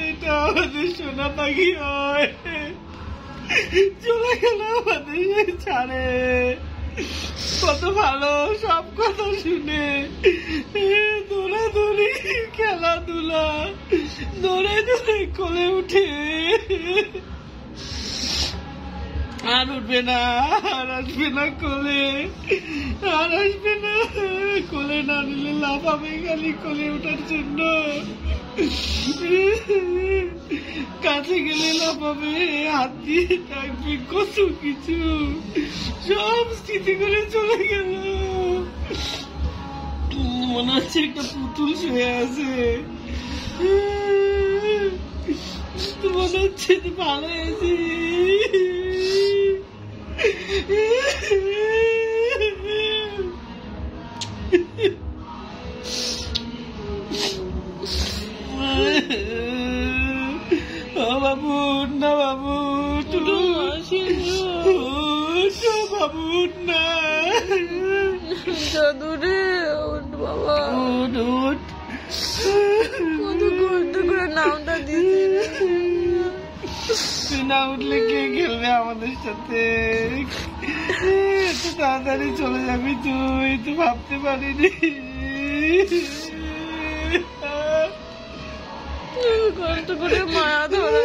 এটা আমাদের সোনা পাখি হয়, চলে গেল আমাদের ছাড়ে। কত ভালো, সব কথা শুনে, দৌড়াদৌড়ি, খেলাধুলা, দৌড়ে দৌড়ে কোলে উঠে, আর উঠবে না, আর আসবে না কোলে, আর আসবে না কোলে, না নিলে লাফাবে খালি কোলে ওঠার জন্য। কাছে গেলে লাফাবে, হাত দিয়ে ডাকবে, কত কিছু, সব স্মৃতি করে চলে গেল। মনে হচ্ছে একটা পুতুল শুয়ে আছে, মনে হচ্ছে ভালো হয়েছে। বাবু না, বাবু বাবু না, দূরে বাবা, কত কষ্ট করে নামটা দিয়েছি। না উঠলে কে খেলবে আমাদের সাথে? এত তাড়াতাড়ি চলে যাবি তুই, তো ভাবতে পারিনি। কষ্ট করে মায়া ধরা